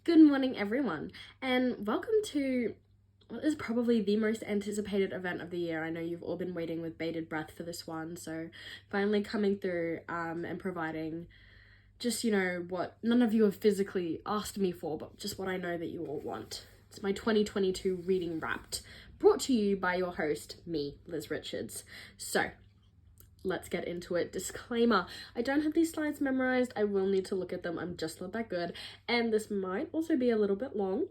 Good morning, everyone, and welcome to what is probably the most anticipated event of the year. I know you've all been waiting with bated breath for this one, so finally coming through and providing just, what none of you have physically asked me for, but just what I know that you all want. It's my 2022 Reading Wrapped, brought to you by your host, me, Liz Richards. So, let's get into it. Disclaimer, I don't have these slides memorized. I will need to look at them. I'm just not that good. And this might also be a little bit long.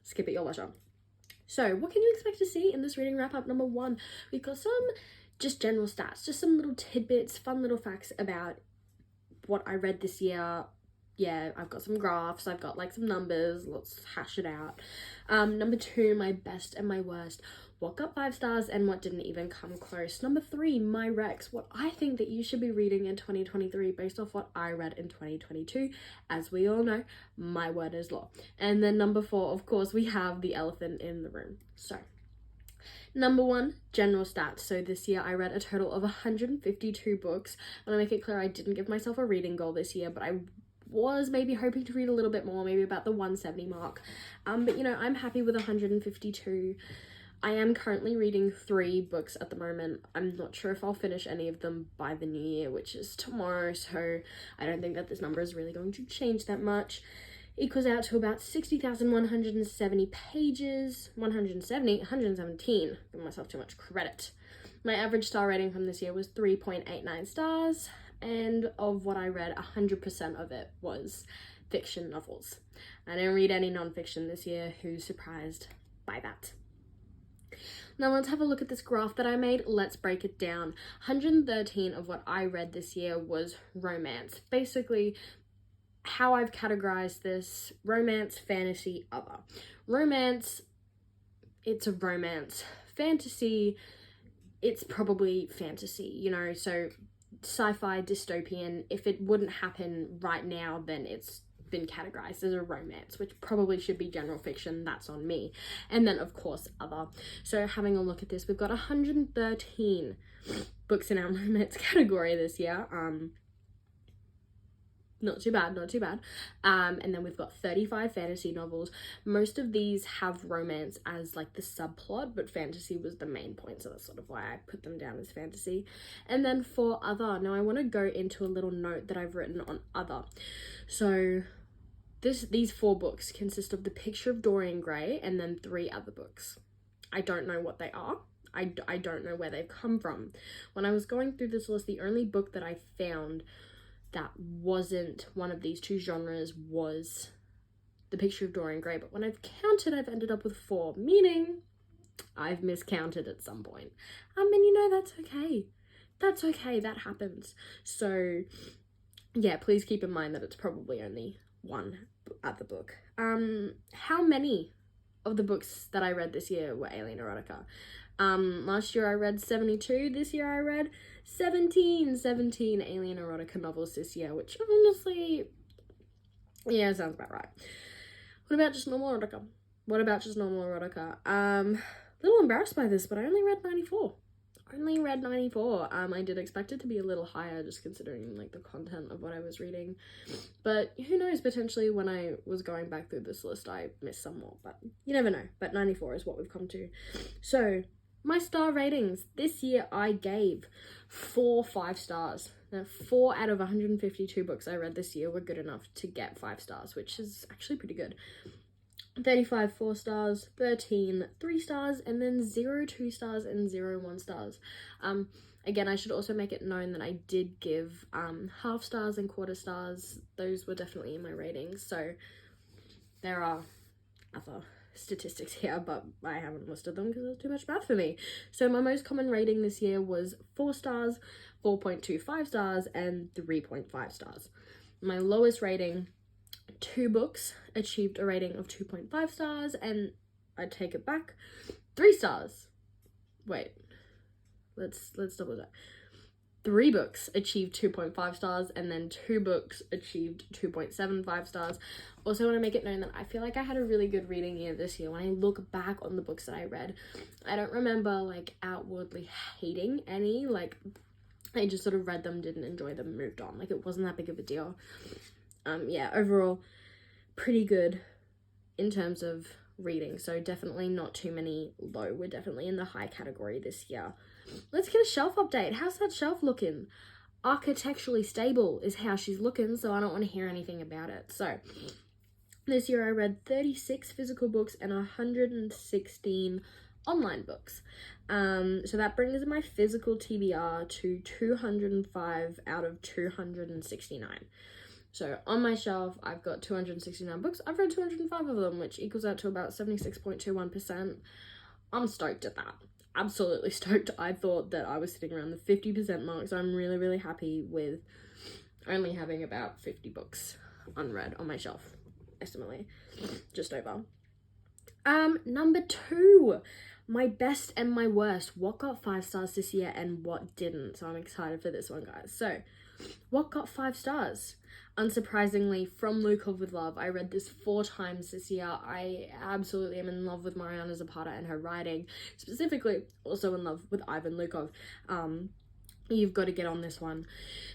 Skip at your leisure. So what can you expect to see in this reading wrap up number 1? We've got some just general stats, just some little tidbits, fun little facts about what I read this year. Yeah, I've got some graphs, I've got like some numbers, let's hash it out. Number 2, my best and my worst. What got 5 stars and what didn't even come close. Number 3, my recs, what I think that you should be reading in 2023 based off what I read in 2022. As we all know, my word is law. And then number 4, of course, we have the elephant in the room. So, number 1, general stats. So this year I read a total of 152 books. I want to make it clear I didn't give myself a reading goal this year, but I was maybe hoping to read a little bit more, maybe about the 170 mark. But I'm happy with 152. I am currently reading 3 books at the moment. I'm not sure if I'll finish any of them by the new year, which is tomorrow, so I don't think that this number is really going to change that much. Equals out to about 60,170 pages. 117. Give myself too much credit. My average star rating from this year was 3.89 stars, and of what I read, 100% of it was fiction novels. I didn't read any non-fiction this year. Who's surprised by that? Now let's have a look at this graph that I made. Let's break it down. 113 of what I read this year was romance. Basically, how I've categorized this: romance, fantasy, other. Romance, it's a romance. Fantasy, it's probably fantasy, so sci-fi, dystopian. If it wouldn't happen right now, then it's been categorized as a romance, which probably should be general fiction. That's on me. And then of course other. So having a look at this, we've got 113 books in our romance category this year. Not too bad. And then we've got 35 fantasy novels. Most of these have romance as like the subplot, but fantasy was the main point, so that's sort of why I put them down as fantasy. And then for other, now I want to go into a little note that I've written on other. So these 4 books consist of The Picture of Dorian Gray and then 3 other books. I don't know what they are. I don't know where they've come from. When I was going through this list, the only book that I found that wasn't one of these 2 genres was The Picture of Dorian Gray, but when I've counted, I've ended up with 4, meaning I've miscounted at some point. And that's okay. That's okay, that happens. So yeah, please keep in mind that it's probably only 1 other book. How many of the books that I read this year were alien erotica? Last year I read 72, this year I read 17 alien erotica novels this year, which honestly, yeah, sounds about right. What about just normal erotica? Little embarrassed by this, but I only read 94. I did expect it to be a little higher, just considering like the content of what I was reading, but who knows, potentially when I was going back through this list I missed some more, but you never know. But 94 is what we've come to. So my star ratings this year, I gave 4 5-stars. Now 4 out of 152 books I read this year were good enough to get 5 stars, which is actually pretty good. 35 4 stars, 13 3 stars, and then 0 2 stars and 0 1 stars. Again, I should also make it known that I did give half stars and quarter stars. Those were definitely in my ratings, so there are other statistics here, but I haven't listed them because it's too much math for me. So my most common rating this year was 4 stars, 4.25 stars, and 3.5 stars. My lowest rating, 2 books achieved a rating of 2.5 stars, and I take it back, 3 stars. Wait, let's double that. 3 books achieved 2.5 stars, and then 2 books achieved 2.75 stars. Also want to make it known that I feel like I had a really good reading year this year. When I look back on the books that I read, I don't remember like outwardly hating any. Like, I just sort of read them, didn't enjoy them, moved on. Like, it wasn't that big of a deal. Yeah, overall, pretty good in terms of reading, so definitely not too many low. We're definitely in the high category this year. Let's get a shelf update. How's that shelf looking? Architecturally stable is how she's looking, so I don't want to hear anything about it. So this year I read 36 physical books and 116 online books. So that brings my physical TBR to 205 out of 269. So on my shelf, I've got 269 books. I've read 205 of them, which equals out to about 76.21%. I'm stoked at that. Absolutely stoked. I thought that I was sitting around the 50% mark, so I'm really, really happy with only having about 50 books unread on my shelf, estimately, just over. Number 2, my best and my worst. What got 5 stars this year and what didn't? So I'm excited for this one, guys. So, what got 5 stars? Unsurprisingly, From Lukov with Love. I read this 4 times this year. I absolutely am in love with Mariana Zapata and her writing. Specifically, also in love with Ivan Lukov. You've got to get on this one.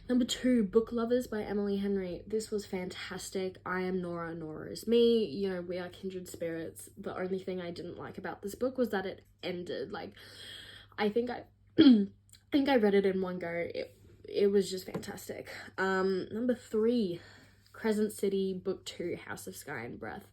Number 2, Book Lovers by Emily Henry. This was fantastic. I am Nora, Nora is me. You know, we are kindred spirits. The only thing I didn't like about this book was that it ended. Like, I think I read it in one go. It was just fantastic. Number 3, Crescent City, Book 2, House of Sky and Breath.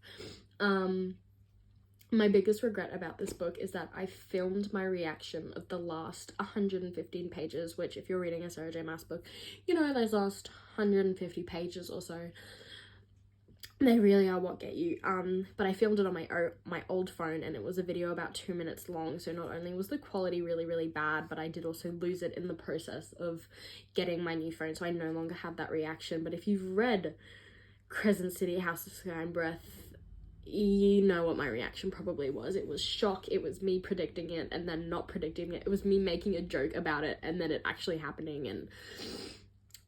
My biggest regret about this book is that I filmed my reaction of the last 115 pages, which if you're reading a Sarah J Maas book, you know those last 150 pages or so, they really are what get you. But I filmed it on my old phone, and it was a video about 2 minutes long, so not only was the quality really, really bad, but I did also lose it in the process of getting my new phone, so I no longer have that reaction. But if you've read Crescent City, House of Sky and Breath, you know what my reaction probably was. It was shock. It was me predicting it and then not predicting it. It was me making a joke about it and then it actually happening. And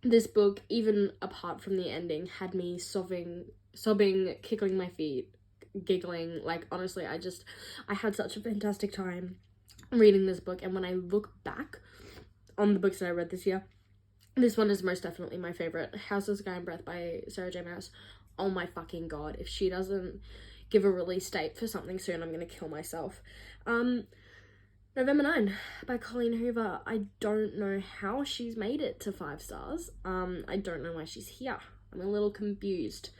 this book, even apart from the ending, had me sobbing, kicking my feet, giggling. Like, honestly, I had such a fantastic time reading this book. And when I look back on the books that I read this year, this one is most definitely my favorite. House of Sky and Breath by Sarah J Maas. Oh my fucking god, if she doesn't give a release date for something soon, I'm gonna kill myself. November 9 by Colleen Hoover. I don't know how she's made it to 5 stars. I don't know why she's here. I'm a little confused.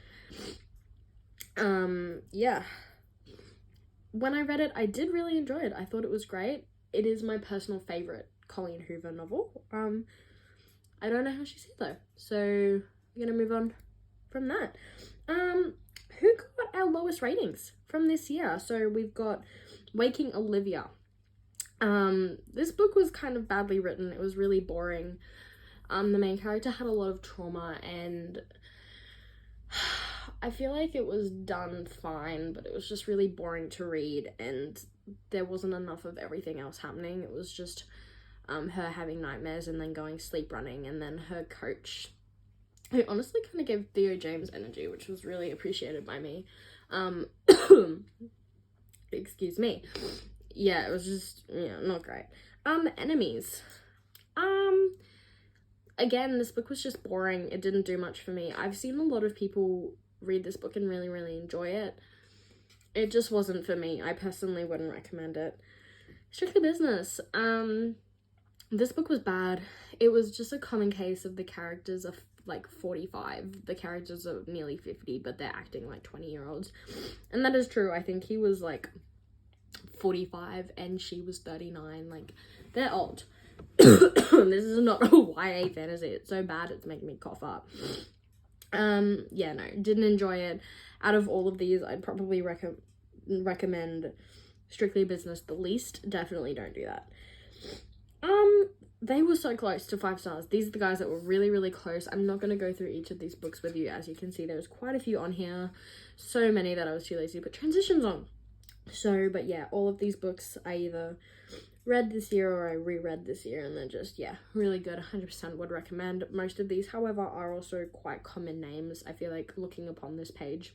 Yeah. When I read it, I did really enjoy it. I thought it was great. It is my personal favorite Colleen Hoover novel. I don't know how she's here though. So, we're gonna move on from that. Who got our lowest ratings from this year? So we've got Waking Olivia. This book was kind of badly written. It was really boring. The main character had a lot of trauma, and I feel like it was done fine, but it was just really boring to read, and there wasn't enough of everything else happening. It was just her having nightmares and then going sleep running, and then her coach, who honestly kind of gave Theo James energy, which was really appreciated by me. Excuse me. Yeah, it was just, not great. Enemies. Again, this book was just boring. It didn't do much for me. I've seen a lot of people read this book and really, really enjoy it. It just wasn't for me. I personally wouldn't recommend it. Strictly Business. This book was bad. It was just a common case of the characters are like 45. The characters are nearly 50, but they're acting like 20-year-olds. And that is true. I think he was like 45 and she was 39. Like, they're old. This is not a YA fantasy. It's so bad it's making me cough up. Yeah, no, didn't enjoy it. Out of all of these, I'd probably recommend Strictly Business the least. Definitely don't do that. They were so close to 5 stars. These are the guys that were really, really close. I'm not going to go through each of these books with you. As you can see, there's quite a few on here. So many that I was too lazy to put transitions on. So, but yeah, all of these books I either read this year or I reread this year, and they're just, yeah, really good. 100% would recommend. Most of these, however, are also quite common names. I feel like looking upon this page,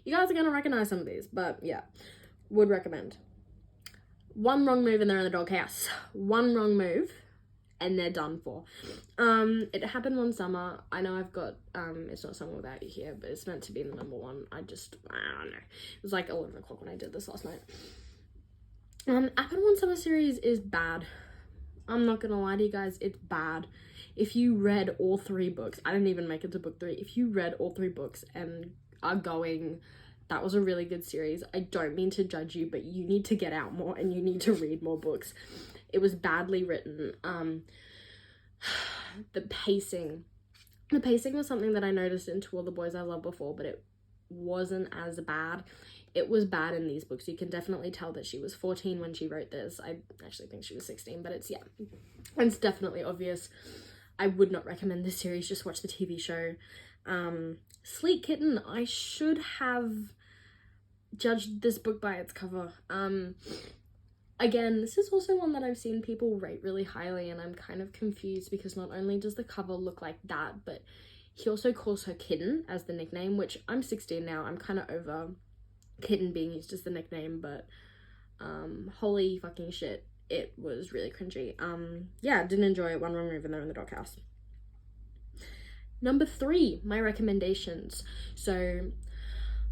you guys are going to recognize some of these, but yeah, would recommend. One wrong move and they're in the doghouse. One wrong move and they're done for. It happened one summer. I know I've got It's Not Summer Without You here, but it's meant to be the number one. I don't know. It was like 11 o'clock when I did this last night. Happened One Summer series is bad. I'm not gonna lie to you guys, it's bad. If you read all 3 books, I didn't even make it to book 3. If you read all 3 books and are going, that was a really good series. I don't mean to judge you, but you need to get out more and you need to read more books. It was badly written. The pacing was something that I noticed in To All the Boys I Loved Before, but it wasn't as bad. It was bad in these books. You can definitely tell that she was 14 when she wrote this. I actually think she was 16, but it's definitely obvious. I would not recommend this series. Just watch the TV show. Sleek Kitten, I should have judged this book by its cover. Again, this is also one that I've seen people rate really highly, and I'm kind of confused because not only does the cover look like that, but he also calls her Kitten as the nickname, which I'm 16 now. I'm kind of over Kitten being used as the nickname, but holy fucking shit, it was really cringy. Yeah, didn't enjoy it. One wrong move and they're in the doghouse. Number 3, my recommendations. So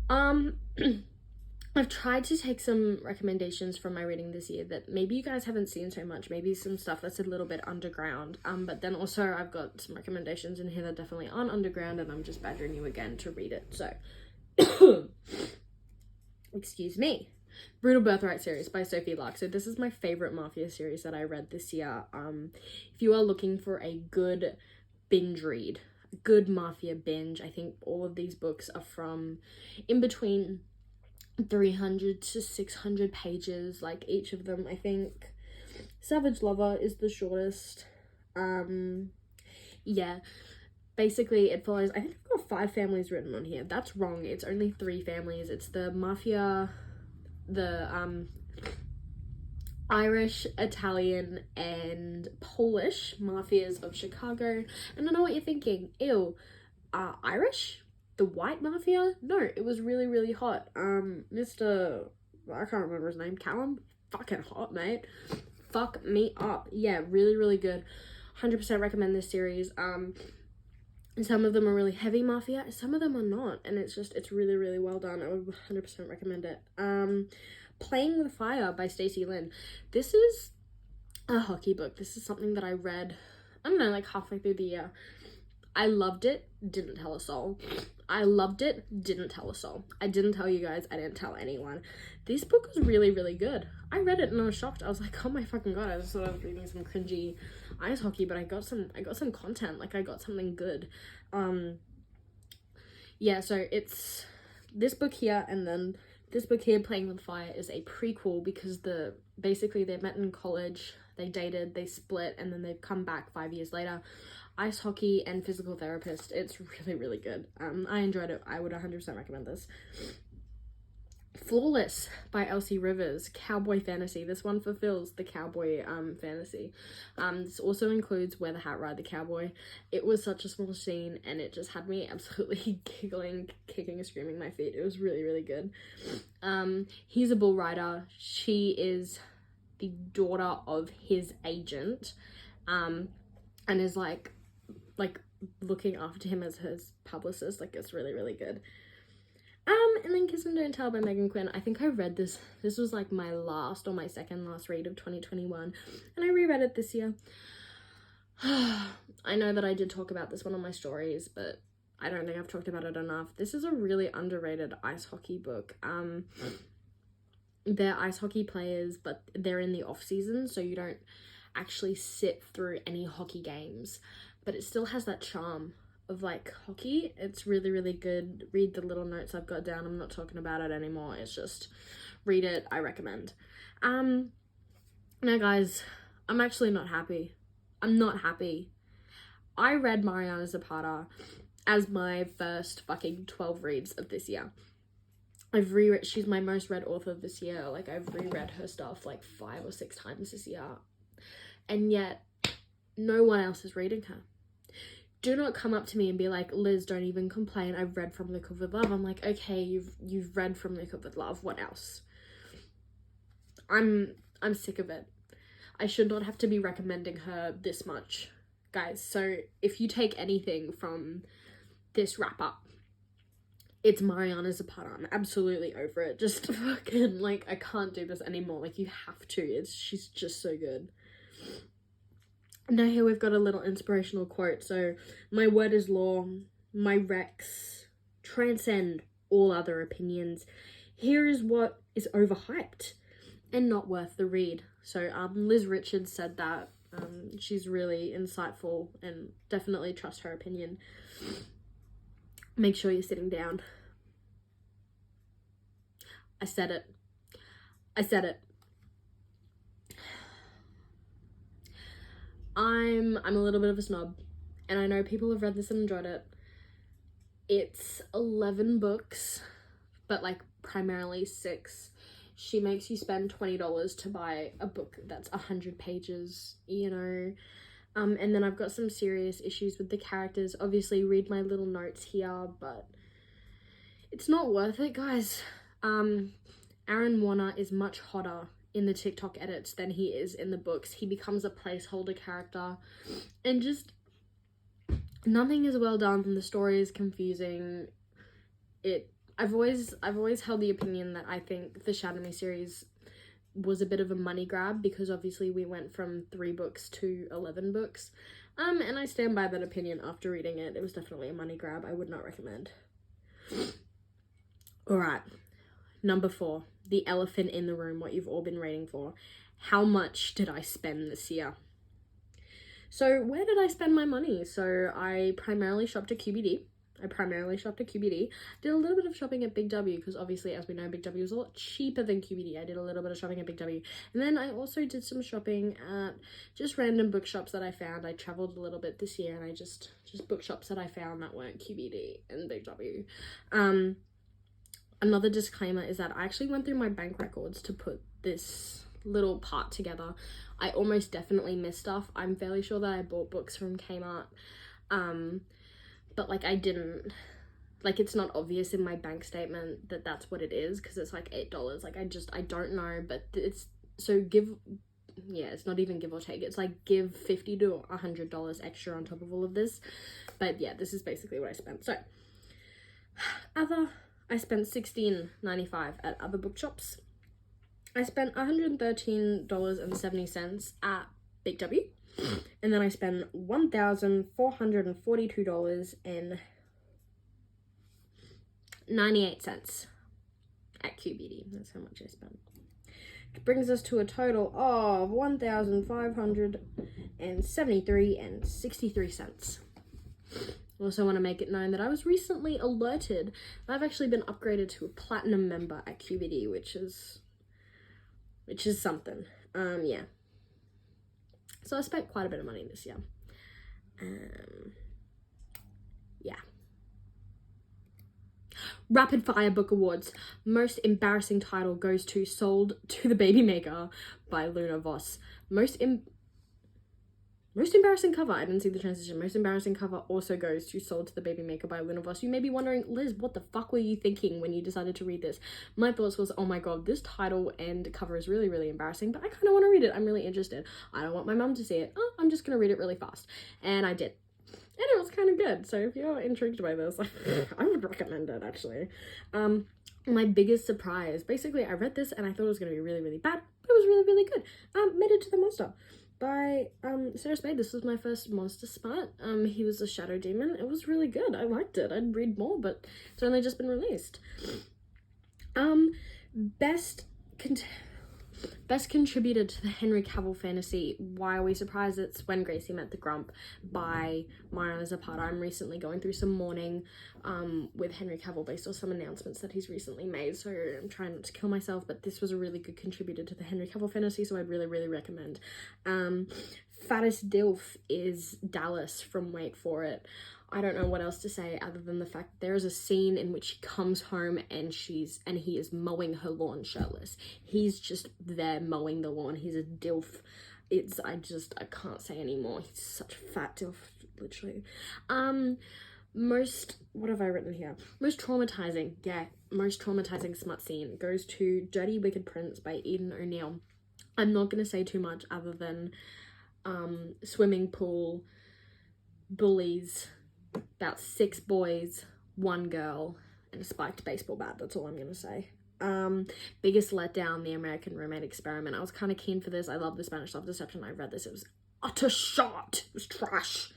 I've tried to take some recommendations from my reading this year that maybe you guys haven't seen so much, maybe some stuff that's a little bit underground, but then also I've got some recommendations in here that definitely aren't underground, and I'm just badgering you again to read it. So excuse me. Brutal Birthright series by Sophie Lark. So this is my favorite Mafia series that I read this year. If you are looking for a good binge read, good Mafia binge, I think all of these books are from in between 300 to 600 pages, like each of them. I think Savage Lover is the shortest. Yeah, basically it follows, I think I've got 5 families written on here. That's wrong, it's only 3 families. It's the Mafia, the Irish, Italian, and Polish Mafias of Chicago. And I know what you're thinking, ew, Irish? The White Mafia? No, it was really, really hot. Mr. I can't remember his name, Callum? Fucking hot, mate. Fuck me up. Yeah, really, really good. 100% recommend this series. Some of them are really heavy Mafia, some of them are not, and it's really, really well done. I would 100% recommend it. Playing with Fire by Stacey Lynn. This is a hockey book. This is something that I read, I don't know, like halfway through the year. I loved it, didn't tell a soul. I loved it, didn't tell a soul. I didn't tell you guys, I didn't tell anyone. This book was really, really good. I read it and I was shocked. I was like, oh my fucking god, I just thought I was reading some cringy ice hockey, but I got some content, like I got something good. Yeah, so it's this book here, and then this book here, Playing with Fire, is a prequel because basically they met in college, they dated, they split, and then they've come back 5 years later. Ice hockey and physical therapist. It's really, really good. I enjoyed it. I would 100% recommend this. Flawless by Elsie Rivers, cowboy fantasy. This one fulfills the cowboy fantasy. This also includes Wear the Hat, Ride the Cowboy. It was such a small scene and it just had me absolutely giggling, kicking and screaming my feet. It was really, really good. He's a bull rider. She is the daughter of his agent, and is like looking after him as his publicist. Like, it's really, really good. And then Kiss and Don't Tell by Megan Quinn. I think I read this was like my last or my second last read of 2021, and I reread it this year. I know that I did talk about this one on my stories, but I don't think I've talked about it enough. This is a really underrated ice hockey book. They're ice hockey players, but they're in the off season, so you don't actually sit through any hockey games, but it still has that charm of like hockey. It's really, really good. Read the little notes I've got down. I'm not talking about it anymore. It's just read it. I recommend. Now guys, I'm actually not happy. I'm not happy. I read Mariana Zapata as my first fucking 12 reads of this year. I've reread, she's my most read author of this year. Like, I've reread her stuff like 5 or 6 times this year, and yet no one else is reading her. Do not come up to me and be like, Liz, don't even complain, I've read From Liquid with Love. I'm like, okay, you've read From Liquid with Love, what else? I'm sick of it. I should not have to be recommending her this much, guys. So if you take anything from this wrap up, it's Mariana Zapata. I'm absolutely over it. Just fucking, like, I can't do this anymore. Like, you have to. She's just so good. Now here we've got a little inspirational quote. So, my word is law. My recs transcend all other opinions. Here is what is overhyped and not worth the read. So, Liz Richards said that. She's really insightful and definitely trust her opinion. Make sure you're sitting down. I said it. I'm a little bit of a snob, and I know people have read this and enjoyed it. It's 11 books, but like primarily 6. She makes you spend $20 to buy a book that's 100 pages, you know. And then I've got some serious issues with the characters. Obviously, read my little notes here, but it's not worth it, guys. Aaron Warner is much hotter in the TikTok edits than he is in the books. He becomes a placeholder character, and just nothing is well done. The story is confusing. I've always held the opinion that I think the Shadow Me series was a bit of a money grab, because obviously we went from 3 books to 11 books. And I stand by that opinion after reading it. It was definitely a money grab. I would not recommend. Alright, number 4, the elephant in the room, what you've all been waiting for. How much did I spend this year? So where did I spend my money? So I primarily shopped at QBD. Did a little bit of shopping at Big W, because obviously, as we know, Big W is a lot cheaper than QBD. I did a little bit of shopping at Big W. And then I also did some shopping at just random bookshops that I found. I traveled a little bit this year, and I just bookshops that I found that weren't QBD and Big W. Another disclaimer is that I actually went through my bank records to put this little part together. I almost definitely missed stuff. I'm fairly sure that I bought books from Kmart. But like I didn't, like it's not obvious in my bank statement that that's what it is, because it's like $8. Like I don't know, but it's, so it's not even give or take. It's like give $50 to $100 extra on top of all of this. But yeah, this is basically what I spent. So I spent $16.95 at other bookshops. I spent $113.70 at Big W. And then I spent $1,442.98 at QBD. That's how much I spent. It brings us to a total of $1,573.63. I also want to make it known that I was recently alerted that I've actually been upgraded to a platinum member at QBD, which is something. Yeah. So I spent quite a bit of money this year. Yeah. Rapid Fire Book Awards. Most embarrassing title goes to Sold to the Baby Maker by Luna Voss. Most embarrassing cover. I didn't see the transition. Most embarrassing cover also goes to Sold to the Baby Maker by Luna Voss. You may be wondering, Liz, what the fuck were you thinking when you decided to read this? My thoughts was, oh my god, this title and cover is really, really embarrassing, but I kind of want to read it. I'm really interested. I don't want my mum to see it. Oh, I'm just going to read it really fast. And I did. And it was kind of good. So if you're intrigued by this, I would recommend it, actually. My biggest surprise, basically, I read this and I thought it was going to be really, really bad, but it was really, really good. Made It to the Monster by Sarah Spade. This was my first monster smart. He was a shadow demon. It was really good. I liked it. I'd read more, but it's only just been released. Best contributor to the Henry Cavill fantasy. Why Are We Surprised? It's When Gracie Met the Grump by Mariana Zapata. I'm recently going through some mourning with Henry Cavill based on some announcements that he's recently made, so I'm trying not to kill myself, but this was a really good contributor to the Henry Cavill fantasy, so I'd really, really recommend. Fattest Dilf is Dallas from Wait For It. I don't know what else to say other than the fact that there is a scene in which she comes home and he is mowing her lawn shirtless. He's just there mowing the lawn. He's a dilf. I can't say anymore. He's such a fat dilf, literally. What have I written here? Most traumatizing smut scene goes to Dirty Wicked Prince by Eden O'Neill. I'm not gonna say too much other than swimming pool, bullies, about 6 boys, 1 girl, and a spiked baseball bat. That's all I'm gonna say. Biggest letdown, The American Roommate Experiment. I was kind of keen for this. I love The Spanish Love Deception. I read this. It was utter shot. It was trash.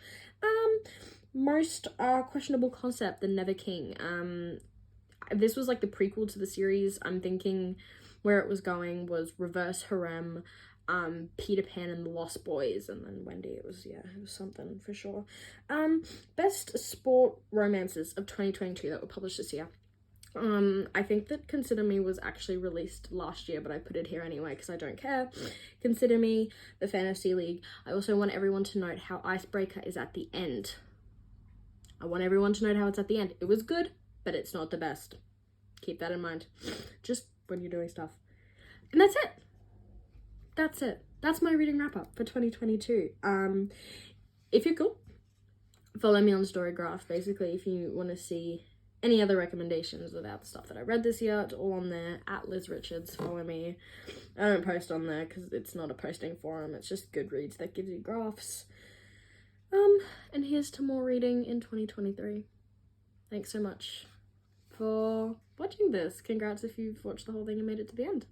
Most questionable concept, The Never King. This was like the prequel to the series. I'm thinking where it was going was reverse harem, Peter Pan and the Lost Boys, and then Wendy. It was something for sure. Best sport romances of 2022 that were published this year. I think that Consider Me was actually released last year, but I put it here anyway because I don't care. Consider Me, The Fantasy League. I also want everyone to note how Icebreaker is at the end. I want everyone to note how it's at the end. It was good, but it's not the best. Keep that in mind. Just when you're doing stuff. And that's it. That's it. That's my reading wrap up for 2022. If you're cool, follow me on Storygraph. Basically, if you want to see any other recommendations about the stuff that I read this year, it's all on there. At Liz Richards, follow me. I don't post on there because it's not a posting forum. It's just Goodreads that gives you graphs. And here's to more reading in 2023. Thanks so much for watching this. Congrats if you've watched the whole thing and made it to the end.